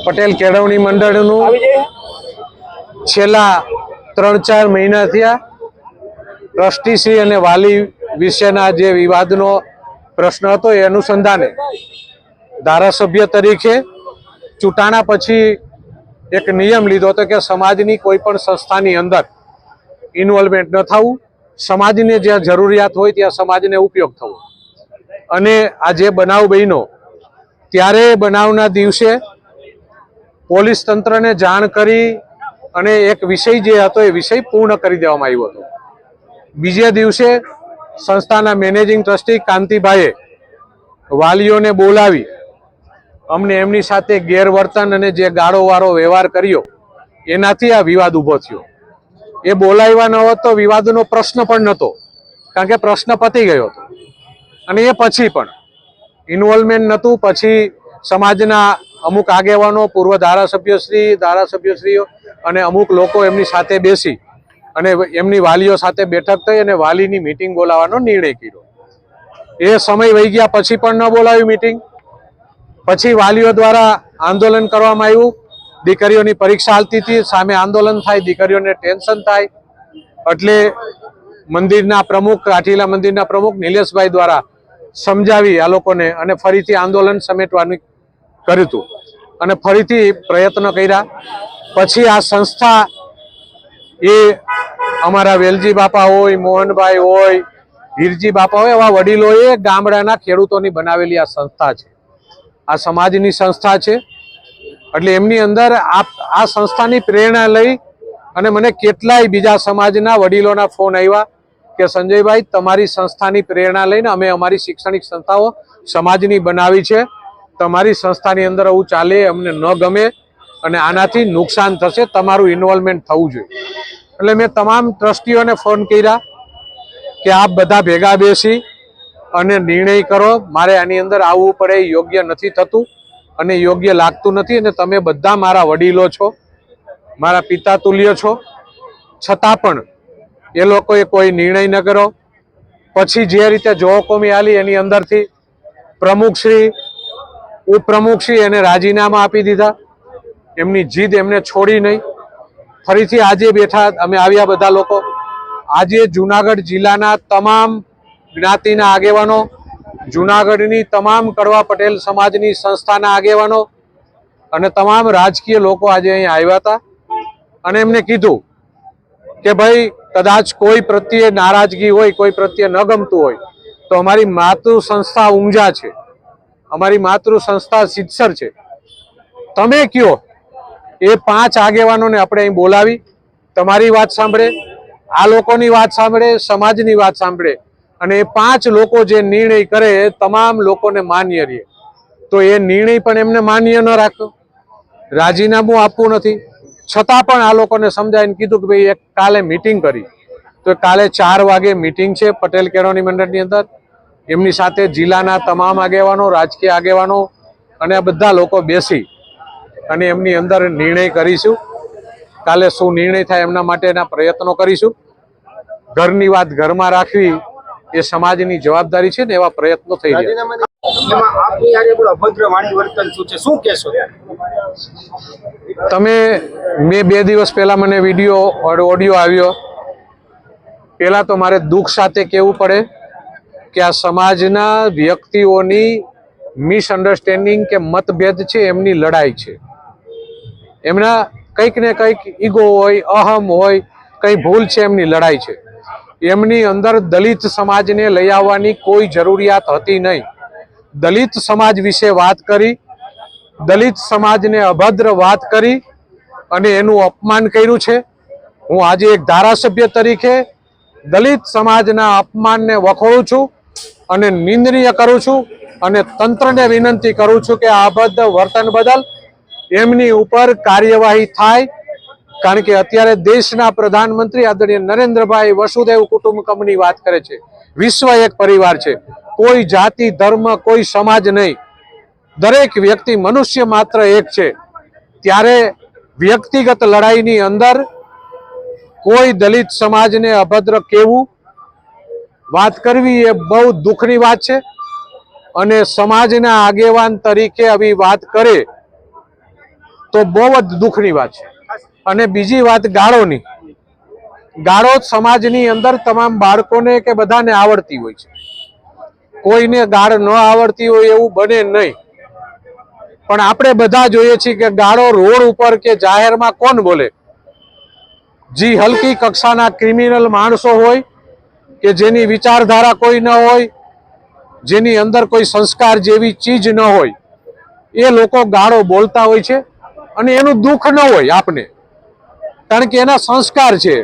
પટેલ કેળવણી મંડળનું છેલ્લા 3-4 મહિના થયા ટ્રસ્ટીશ્રી અને વાલી વિશેના જે વિવાદનો પ્રશ્ન હતો એ અનુસંધાને ધારાસભ્ય તરીકે ચૂંટાણા પછી એક નિયમ લીધો હતો કે સમાજની કોઈ પણ સંસ્થાની અંદર ઇન્વોલ્વમેન્ટ ન થવું, સમાજને જ્યાં જરૂરિયાત હોય ત્યાં સમાજને ઉપયોગ થવો. અને આ જે બનાવ બન્યો ત્યારે બનાવના દિવસે પોલીસ તંત્રને જાણ કરી અને એક વિષય જે હતો એ વિષય પૂર્ણ કરી દેવામાં આવ્યો હતો. બીજે દિવસે સંસ્થાના મેનેજિંગ ટ્રસ્ટી કાંતિભાઈએ વાલીઓને બોલાવી અમને એમની સાથે ગેરવર્તન અને જે ગાળોવાળો વ્યવહાર કર્યો એનાથી આ વિવાદ ઊભો થયો. એ બોલાવ્યા ન હોત તો વિવાદનો પ્રશ્ન પણ નહોતો, કારણ કે પ્રશ્ન પતી ગયો હતો. અને એ પછી પણ ઇન્વોલ્વમેન્ટ નહોતું. પછી સમાજના અમુક આગેવાનો, પૂર્વ ધારાસભ્યશ્રીઓ અને અમુક લોકો એમની સાથે બેસી અને એમની વાલીઓ સાથે બેઠક થઈ અને વાલીની મીટિંગ બોલાવવાનો નિર્ણય કર્યો. એ સમય વહી ગયા પછી પણ ન બોલાવી મીટિંગ. પછી વાલીઓ દ્વારા આંદોલન કરવામાં આવ્યું. દીકરીઓની પરીક્ષા હાલતી હતી, સામે આંદોલન થાય, દીકરીઓને ટેન્શન થાય. એટલે મંદિરના પ્રમુખ, કાઠીલા મંદિરના પ્રમુખ નિલેશભાઈ દ્વારા સમજાવી આ લોકોને અને ફરીથી આંદોલન સમેટવાનું કર્યું હતું અને ફરીથી પ્રયત્ન કર્યા. પછી આ સંસ્થા એ અમારા વેલજી બાપા હોય, મોહનભાઈ હોય, હીરજી બાપા હોય, એવા વડીલોએ ગામડાના ખેડૂતોની બનાવેલી આ સંસ્થા છે. આ સમાજની સંસ્થા છે. એટલે એમની અંદર આ સંસ્થાની પ્રેરણા લઈ અને મને કેટલાય બીજા સમાજના વડીલોના ફોન આવ્યા કે સંજયભાઈ, તમારી સંસ્થાની પ્રેરણા લઈને અમે અમારી શૈક્ષણિક સંસ્થાઓ સમાજની બનાવી છે. તમારી સંસ્થાની અંદર આવું ચાલે અમને ન ગમે અને આનાથી નુકસાન થશે, તમારું ઇન્વોલ્વમેન્ટ થવું જોઈએ. એટલે મેં તમામ ટ્રસ્ટીઓને ફોન કર્યા કે આપ બધા ભેગા બેસી અને નિર્ણય કરો. મારે આની અંદર આવવું પડે, યોગ્ય નથી થતું અને યોગ્ય લાગતું નથી. અને તમે બધા મારા વડીલો છો, મારા પિતા તુલ્ય છો, છતાં પણ એ લોકોએ કોઈ નિર્ણય ન કર્યો. પછી જે રીતે જોહકોમી આલી એની અંદરથી પ્રમુખશ્રી, ઉપપ્રમુખશ્રી એને રાજીનામા આપી દીધા. એમની જીદ એમને છોડી નહીં. ફરીથી આજે બેઠા અમે આવ્યા બધા લોકો. આજે જુનાગઢ જિલ્લાના તમામ જ્ઞાતિના આગેવાનો, જુનાગઢની તમામ કડવા પટેલ સમાજની સંસ્થાના આગેવાનો અને તમામ રાજકીય લોકો આજે અહીંયા આવ્યા હતા. અને એમને કીધું કે ભાઈ, કદાચ કોઈ પ્રત્યે નારાજગી હોય, કોઈ પ્રત્યે ન ગમતું હોય તો અમારી માતૃ સંસ્થા ઊંઝા છે, અમારી માતૃ સંસ્થા સિદ્ધસર છે. તમે કયો એ 5 આગેવાનોને આપણે અહીં બોલાવી તમારી વાત સાંભળે, આ લોકોની વાત સાંભળે, સમાજની વાત સાંભળે અને એ 5 લોકો જે નિર્ણય કરે એ તમામ લોકોને માન્ય રહે. તો એ નિર્ણય પણ એમને માન્ય ન રાખ્યો, રાજીનામું આપવું નથી. છતાં પણ આ લોકોને સમજાવીને કીધું કે ભાઈ એક કાલે મીટિંગ કરી. તો કાલે 4 વાગે મીટિંગ છે પટેલ કેળવણી મંડળની અંદર. એમની સાથે જિલ્લાના તમામ આગેવાનો, રાજકીય આગેવાનો અને આ બધા લોકો બેસી અને એમની અંદર નિર્ણય કરીશું. કાલે શું નિર્ણય થાય એમના માટેના પ્રયત્નો કરીશું. ઘરની વાત ઘરમાં રાખવી એ સમાજની જવાબદારી છે ને એવા પ્રયત્નો થઈ રહ્યા. તમે મેં 2 દિવસ પહેલા મને ઓડિયો આવ્યો. પહેલા તો મારે દુઃખ સાથે કહેવું પડે કે આ સમાજના વ્યક્તિઓની મિસઅન્ડરસ્ટેન્ડિંગ કે મતભેદ છે, એમની લડાઈ છે. એમના કંઈક ને કંઈક ઈગો હોય, અહમ હોય, કંઈ ભૂલ છે, એમની લડાઈ છે. એમની અંદર દલિત સમાજને લઈ આવવાની કોઈ જરૂરિયાત હતી નહીં. દલિત સમાજ વિશે વાત કરી, દલિત સમાજને અભદ્ર વાત કરી અને એનું અપમાન કર્યું છે. હું આજે એક ધારાસભ્ય તરીકે દલિત સમાજના અપમાનને વખોડું છું અને નિંદનીય કરું છું અને તંત્રને વિનંતી કરું છું કે આ અભદ્ર વર્તન બદલ એમની ઉપર કાર્યવાહી થાય. કારણ કે અત્યારે દેશના પ્રધાનમંત્રી આદરણીય નરેન્દ્રભાઈ વસુદેવ કુટુંબકમની વાત કરે છે. વિશ્વ એક પરિવાર છે, કોઈ જાતિ, ધર્મ, કોઈ સમાજ નહીં. દરેક વ્યક્તિ મનુષ્ય માત્ર એક છે. ત્યારે વ્યક્તિગત લડાઈની અંદર કોઈ દલિત સમાજને અભદ્ર કહેવું, વાત કરવી એ બહુ દુઃખની વાત છે. અને સમાજના આગેવાન તરીકે આવી વાત કરે તો બહુ જ દુઃખની વાત છે. અને બીજી વાત ગાળોની. ગાળો સમાજની અંદર તમામ બાળકોને કે બધાને આવડતી હોય છે. કોઈને ગાળ ન આવડતી હોય એવું બને નહીં. પણ આપણે બધા જોઈએ છીએ કે ગાળો રોડ ઉપર કે જાહેરમાં કોણ બોલે? જી હલકી કક્ષાના ક્રિમિનલ માણસો હોય કે જેની વિચારધારા કોઈ ન હોય, જેની અંદર કોઈ સંસ્કાર જેવી ચીજ ન હોય, એ લોકો ગાળો બોલતા હોય છે. અને એનું દુઃખ ન હોય આપને, કારણ કે એના સંસ્કાર છે.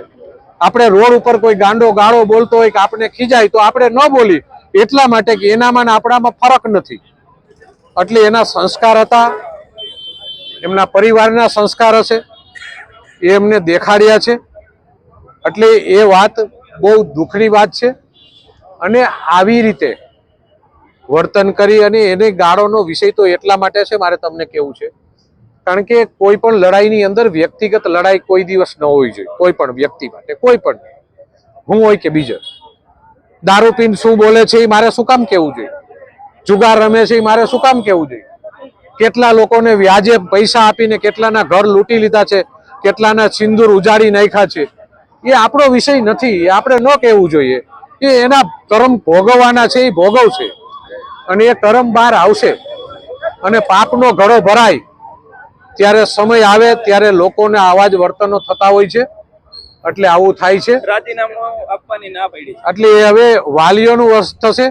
આપણે રોડ ઉપર કોઈ ગાંડો ગાળો બોલતો હોય કે આપણે ખીજાય તો આપણે ન બોલી, એટલા માટે કે એનામાં ને આપણામાં ફરક નથી. એટલે એના સંસ્કાર હતા, એમના પરિવારના સંસ્કાર હશે, એ એમને દેખાડ્યા છે. એટલે એ વાત બહુ દુઃખની વાત છે. અને આવી રીતે વર્તન કરી અને એને ગાળોનો વિષય તો એટલા માટે છે, મારે તમને કેવું છે, કારણ કે કોઈ પણ લડાઈની અંદર વ્યક્તિગત લડાઈ કોઈ દિવસ ન હોવી જોઈએ. કોઈ પણ વ્યક્તિ માટે, કોઈ પણ, હું હોય કે બીજો. દારૂ પીને શું બોલે છે એ મારે શું કામ કેવું જોઈએ? જુગાર રમે છે એ મારે શું કામ કેવું જોઈએ? કેટલા લોકોને વ્યાજે પૈસા આપીને કેટલાના ઘર લૂંટી લીધા છે, કેટલાના સિંદૂર ઉજાડી નાખ્યા છે, એ આપણો વિષય નથી. એ આપણે ન કહેવું જોઈએ. એ એના કર્મ ભોગવવાના છે, એ ભોગવશે અને એ કર્મ બહાર આવશે. અને પાપનો ઘડો ભરાય ત્યારે સમય આવે ત્યારે લોકોને આવા જ વર્તનો થતા હોય છે. એટલે આવું થાય છે. રાજીનામું આપવાની ના પડી. એટલે હવે વાલીઓનું વશ થશે.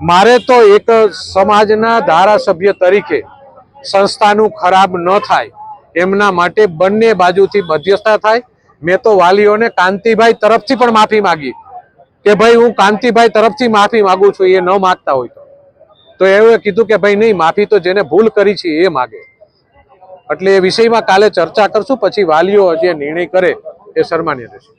મારે તો એક સમાજના ધારાસભ્ય તરીકે સંસ્થાનું ખરાબ ન થાય એમના માટે બંને બાજુથી મધ્યસ્થતા થાય. મેં તો વાલીઓને કાંતિભાઈ તરફથી પણ માફી માંગી કે ભાઈ હું કાંતિભાઈ તરફથી માફી માંગુ છું. એ ન માગતા હોય તો એવું કીધું કે ભાઈ નહીં, માફી તો જેને ભૂલ કરી છે એ માગે. એટલે એ વિષયમાં કાલે ચર્ચા કરશું, પછી વાલીઓ જે નિર્ણય કરે એ સન્માન્ય રહેશે.